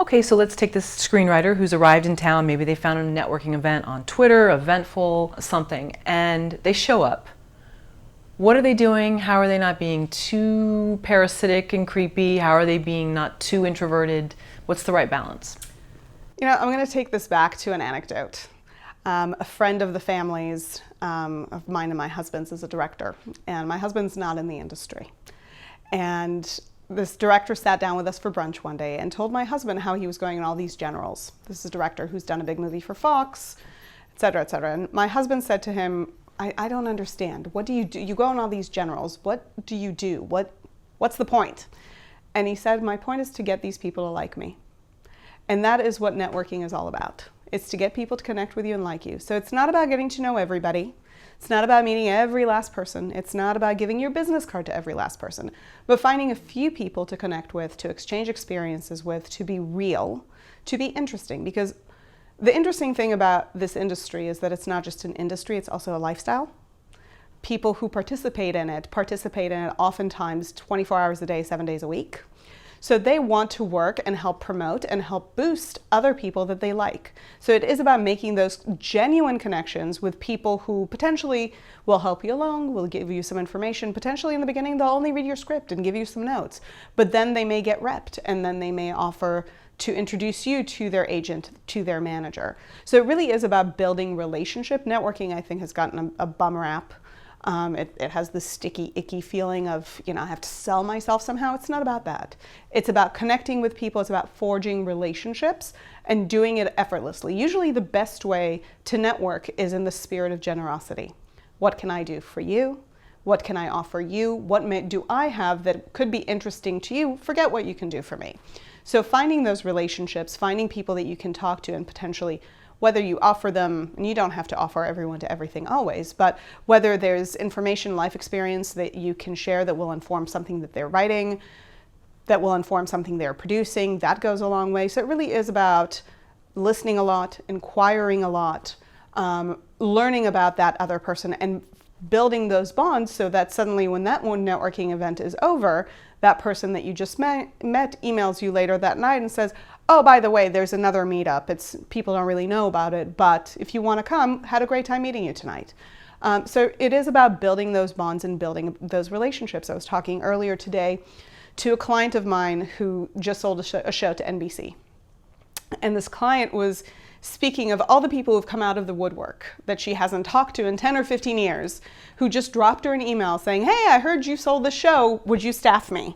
Okay, so let's take this screenwriter who's arrived in town. Maybe they found a networking event on Twitter, Eventful, something, and they show up. What are they doing? How are they not being too parasitic and creepy? How are they being not too introverted? What's the right balance? You know, I'm going to take this back to an anecdote. A friend of the family's, of mine and my husband's, is a director, and my husband's not in the industry. And this director sat down with us for brunch one day and told my husband how he was going in all these generals. This is a director who's done a big movie for Fox, et cetera, et cetera. And my husband said to him, I don't understand. What do? You go in all these generals. What do you do? What's the point? And he said, my point is to get these people to like me. And that is what networking is all about. It's to get people to connect with you and like you. So it's not about getting to know everybody. It's not about meeting every last person. It's not about giving your business card to every last person, but finding a few people to connect with, to exchange experiences with, to be real, to be interesting. Because the interesting thing about this industry is that it's not just an industry, it's also a lifestyle. People who participate in it oftentimes 24 hours a day, 7 days a week. So they want to work and help promote and help boost other people that they like. So it is about making those genuine connections with people who potentially will help you along, will give you some information. Potentially in the beginning, they'll only read your script and give you some notes, but then they may get repped and then they may offer to introduce you to their agent, to their manager. So it really is about building relationship. Networking, I think, has gotten a bum rap. It has this sticky, icky feeling of, I have to sell myself somehow. It's not about that. It's about connecting with people. It's about forging relationships and doing it effortlessly. Usually the best way to network is in the spirit of generosity. What can I do for you? What can I offer you? What do I have that could be interesting to you? Forget what you can do for me. So finding those relationships, finding people that you can talk to and potentially, whether you offer them, and you don't have to offer everyone to everything always, but whether there's information, life experience that you can share that will inform something that they're writing, that will inform something they're producing, that goes a long way. So it really is about listening a lot, inquiring a lot, learning about that other person and building those bonds so that suddenly when that one networking event is over, that person that you just met emails you later that night and says, oh, by the way, there's another meetup. People don't really know about it, but if you want to come, had a great time meeting you tonight. So it is about building those bonds and building those relationships. I was talking earlier today to a client of mine who just sold a show to NBC. And this client was speaking of all the people who've come out of the woodwork that she hasn't talked to in 10 or 15 years, who just dropped her an email saying, hey, I heard you sold the show. Would you staff me?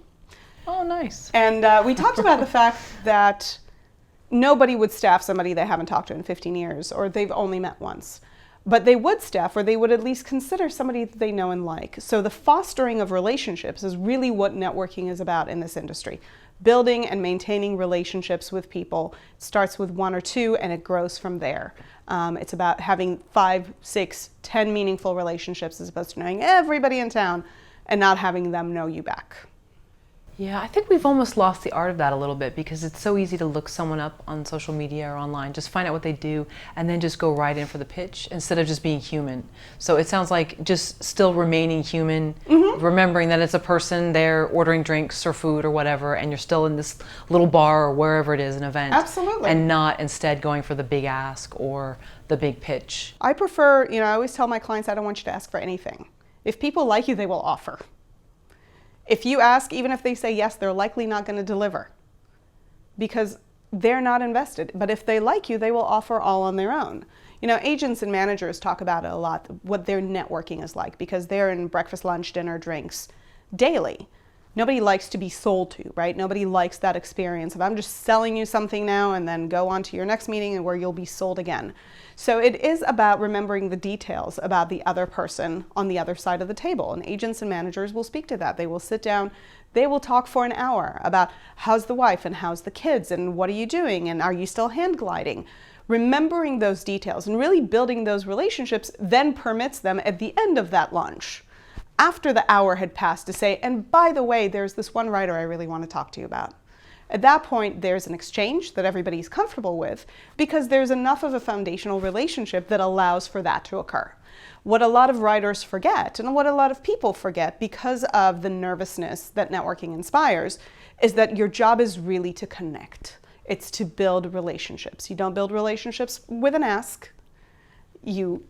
Oh, nice. And we talked about the fact that nobody would staff somebody they haven't talked to in 15 years or they've only met once. But they would staff, or they would at least consider somebody that they know and like. So the fostering of relationships is really what networking is about in this industry. Building and maintaining relationships with people. It starts with 1 or 2 and it grows from there. It's about having 5, 6, 10 meaningful relationships as opposed to knowing everybody in town and not having them know you back. Yeah, I think we've almost lost the art of that a little bit because it's so easy to look someone up on social media or online, just find out what they do and then just go right in for the pitch instead of just being human. So it sounds like just still remaining human, remembering that it's a person there ordering drinks or food or whatever, and you're still in this little bar or wherever it is, an event. Absolutely. And not instead going for the big ask or the big pitch. I prefer, I always tell my clients, I don't want you to ask for anything. If people like you, they will offer. If you ask, even if they say yes, they're likely not going to deliver because they're not invested. But if they like you, they will offer all on their own. Agents and managers talk about it a lot, what their networking is like, because they're in breakfast, lunch, dinner, drinks daily. Nobody likes to be sold to, right? Nobody likes that experience of I'm just selling you something now and then go on to your next meeting and where you'll be sold again. So it is about remembering the details about the other person on the other side of the table. And agents and managers will speak to that. They will sit down, they will talk for an hour about how's the wife and how's the kids and what are you doing and are you still hand gliding? Remembering those details and really building those relationships then permits them at the end of that lunch, after the hour had passed, to say, and by the way, there's this one writer I really want to talk to you about. At that point, there's an exchange that everybody's comfortable with because there's enough of a foundational relationship that allows for that to occur. What a lot of writers forget, and what a lot of people forget because of the nervousness that networking inspires, is that your job is really to connect. It's to build relationships. You don't build relationships with an ask. You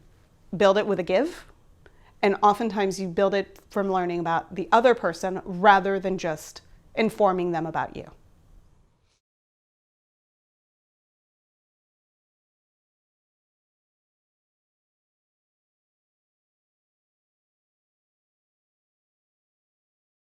build it with a give. And oftentimes you build it from learning about the other person rather than just informing them about you.